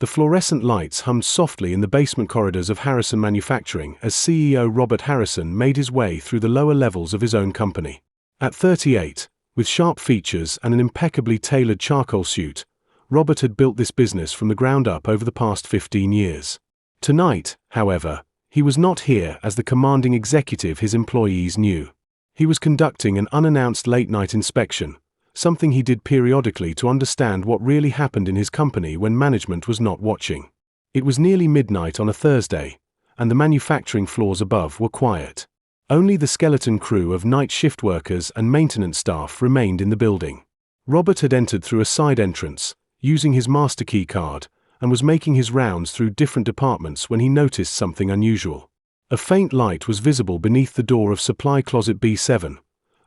The fluorescent lights hummed softly in the basement corridors of Harrison Manufacturing as CEO Robert Harrison made his way through the lower levels of his own company. At 38, with sharp features and an impeccably tailored charcoal suit, Robert had built this business from the ground up over the past 15 years. Tonight, however, he was not here as the commanding executive his employees knew. He was conducting an unannounced late-night inspection, something he did periodically to understand what really happened in his company when management was not watching. It was nearly midnight on a Thursday, and the manufacturing floors above were quiet. Only the skeleton crew of night shift workers and maintenance staff remained in the building. Robert had entered through a side entrance, using his master key card, and was making his rounds through different departments when he noticed something unusual. A faint light was visible beneath the door of supply closet B7,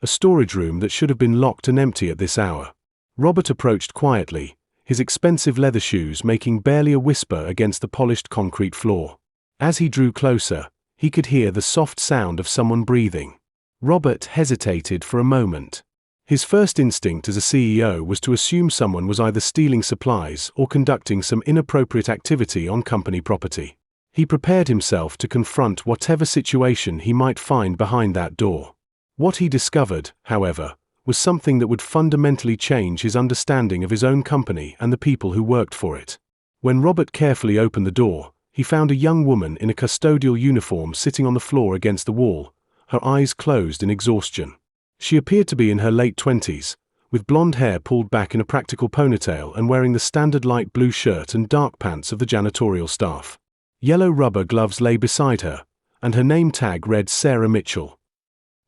a storage room that should have been locked and empty at this hour. Robert approached quietly, his expensive leather shoes making barely a whisper against the polished concrete floor. As he drew closer, he could hear the soft sound of someone breathing. Robert hesitated for a moment. His first instinct as a CEO was to assume someone was either stealing supplies or conducting some inappropriate activity on company property. He prepared himself to confront whatever situation he might find behind that door. What he discovered, however, was something that would fundamentally change his understanding of his own company and the people who worked for it. When Robert carefully opened the door, he found a young woman in a custodial uniform sitting on the floor against the wall, her eyes closed in exhaustion. She appeared to be in her late 20s, with blonde hair pulled back in a practical ponytail and wearing the standard light blue shirt and dark pants of the janitorial staff. Yellow rubber gloves lay beside her, and her name tag read Sarah Mitchell.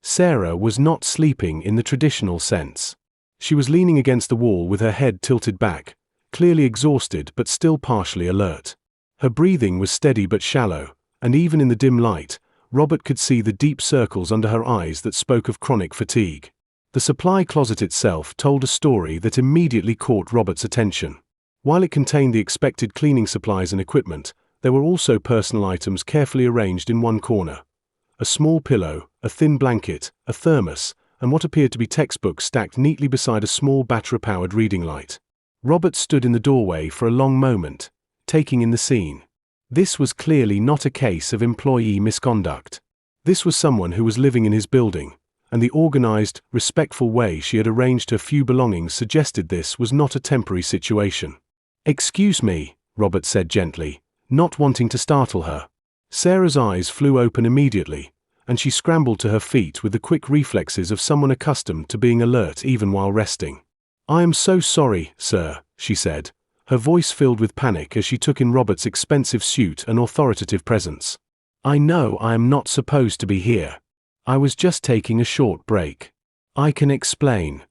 Sarah was not sleeping in the traditional sense. She was leaning against the wall with her head tilted back, clearly exhausted but still partially alert. Her breathing was steady but shallow, and even in the dim light, Robert could see the deep circles under her eyes that spoke of chronic fatigue. The supply closet itself told a story that immediately caught Robert's attention. While it contained the expected cleaning supplies and equipment, there were also personal items carefully arranged in one corner. A small pillow, a thin blanket, a thermos, and what appeared to be textbooks stacked neatly beside a small battery-powered reading light. Robert stood in the doorway for a long moment, taking in the scene. This was clearly not a case of employee misconduct. This was someone who was living in his building, and the organized, respectful way she had arranged her few belongings suggested this was not a temporary situation. "Excuse me," Robert said gently, not wanting to startle her. Sarah's eyes flew open immediately, and she scrambled to her feet with the quick reflexes of someone accustomed to being alert even while resting. "I am so sorry, sir," she said, her voice filled with panic as she took in Robert's expensive suit and authoritative presence. "I know I am not supposed to be here. I was just taking a short break. I can explain."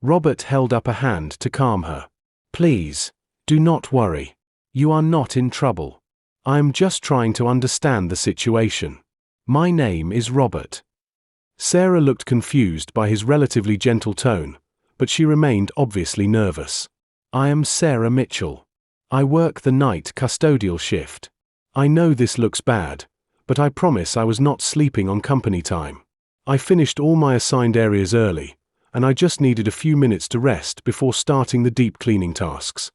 Robert held up a hand to calm her. "Please, do not worry. You are not in trouble. I am just trying to understand the situation. My name is Robert." Sarah looked confused by his relatively gentle tone, but she remained obviously nervous. "I am Sarah Mitchell. I work the night custodial shift. I know this looks bad, but I promise I was not sleeping on company time. I finished all my assigned areas early, and I just needed a few minutes to rest before starting the deep cleaning tasks."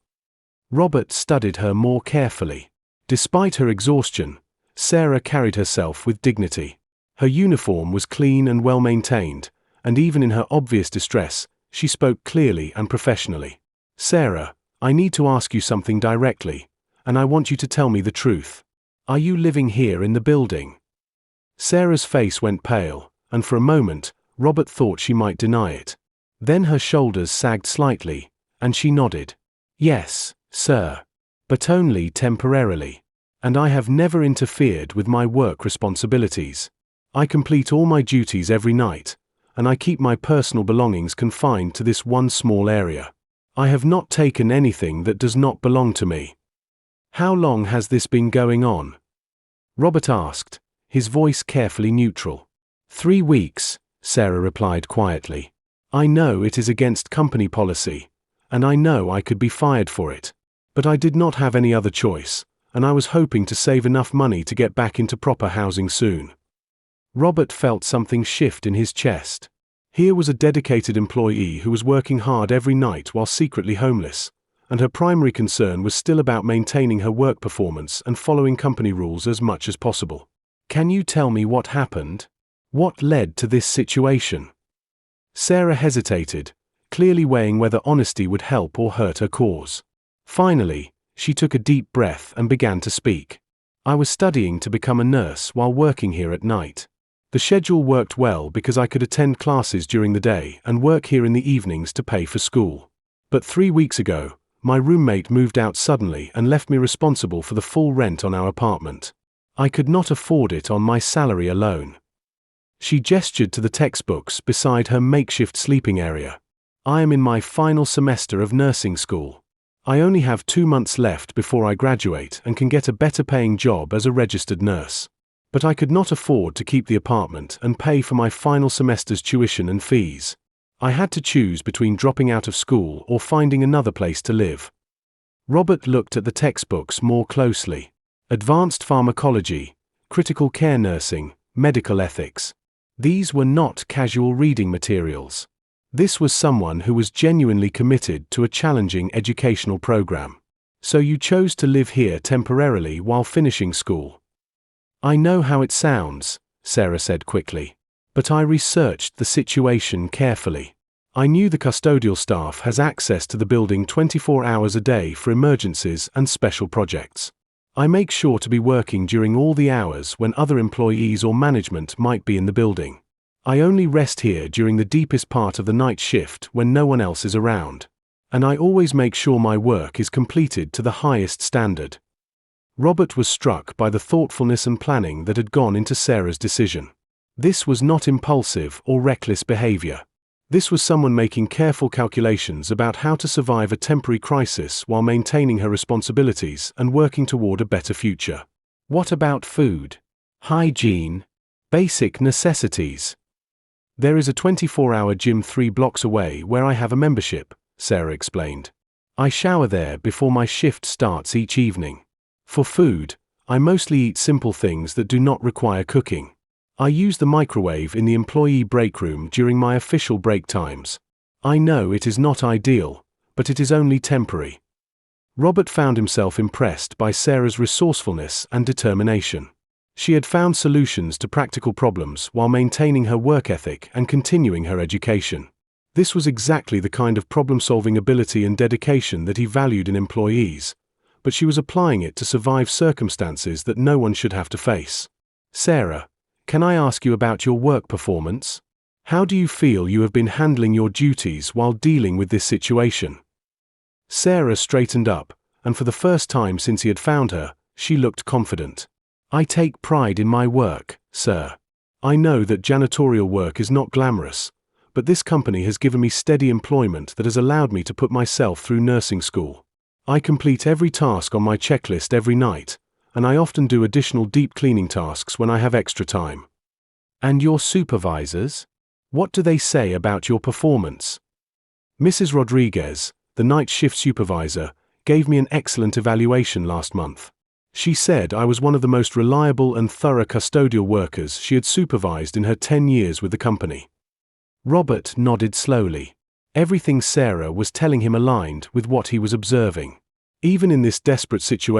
Robert studied her more carefully. Despite her exhaustion, Sarah carried herself with dignity. Her uniform was clean and well maintained, and even in her obvious distress, she spoke clearly and professionally. "Sarah, I need to ask you something directly, and I want you to tell me the truth. Are you living here in the building?" Sarah's face went pale, and for a moment, Robert thought she might deny it. Then her shoulders sagged slightly, and she nodded. "Yes, sir. But only temporarily. And I have never interfered with my work responsibilities. I complete all my duties every night, and I keep my personal belongings confined to this one small area. I have not taken anything that does not belong to me." "How long has this been going on?" Robert asked, his voice carefully neutral. 3 weeks, Sarah replied quietly. "I know it is against company policy, and I know I could be fired for it. But I did not have any other choice, and I was hoping to save enough money to get back into proper housing soon." Robert felt something shift in his chest. Here was a dedicated employee who was working hard every night while secretly homeless, and her primary concern was still about maintaining her work performance and following company rules as much as possible. "Can you tell me what happened? What led to this situation?" Sarah hesitated, clearly weighing whether honesty would help or hurt her cause. Finally, she took a deep breath and began to speak. "I was studying to become a nurse while working here at night. The schedule worked well because I could attend classes during the day and work here in the evenings to pay for school. But 3 weeks ago, my roommate moved out suddenly and left me responsible for the full rent on our apartment. I could not afford it on my salary alone." She gestured to the textbooks beside her makeshift sleeping area. "I am in my final semester of nursing school. I only have 2 months left before I graduate and can get a better paying job as a registered nurse. But I could not afford to keep the apartment and pay for my final semester's tuition and fees. I had to choose between dropping out of school or finding another place to live." Robert looked at the textbooks more closely. Advanced pharmacology, critical care nursing, medical ethics. These were not casual reading materials. This was someone who was genuinely committed to a challenging educational program. "So you chose to live here temporarily while finishing school?" "I know how it sounds," Sarah said quickly, "but I researched the situation carefully. I knew the custodial staff has access to the building 24 hours a day for emergencies and special projects. I make sure to be working during all the hours when other employees or management might be in the building. I only rest here during the deepest part of the night shift when no one else is around. And I always make sure my work is completed to the highest standard." Robert was struck by the thoughtfulness and planning that had gone into Sarah's decision. This was not impulsive or reckless behavior. This was someone making careful calculations about how to survive a temporary crisis while maintaining her responsibilities and working toward a better future. "What about food? Hygiene? Basic necessities?" "There is a 24-hour gym 3 blocks away where I have a membership," Sarah explained. "I shower there before my shift starts each evening. For food, I mostly eat simple things that do not require cooking. I use the microwave in the employee break room during my official break times. I know it is not ideal, but it is only temporary." Robert found himself impressed by Sarah's resourcefulness and determination. She had found solutions to practical problems while maintaining her work ethic and continuing her education. This was exactly the kind of problem-solving ability and dedication that he valued in employees, but she was applying it to survive circumstances that no one should have to face. "Sarah, can I ask you about your work performance? How do you feel you have been handling your duties while dealing with this situation?" Sarah straightened up, and for the first time since he had found her, she looked confident. "I take pride in my work, sir. I know that janitorial work is not glamorous, but this company has given me steady employment that has allowed me to put myself through nursing school. I complete every task on my checklist every night, and I often do additional deep cleaning tasks when I have extra time." "And your supervisors? What do they say about your performance?" "Mrs. Rodriguez, the night shift supervisor, gave me an excellent evaluation last month. She said I was one of the most reliable and thorough custodial workers she had supervised in her 10 years with the company." Robert nodded slowly. Everything Sarah was telling him aligned with what he was observing. Even in this desperate situation,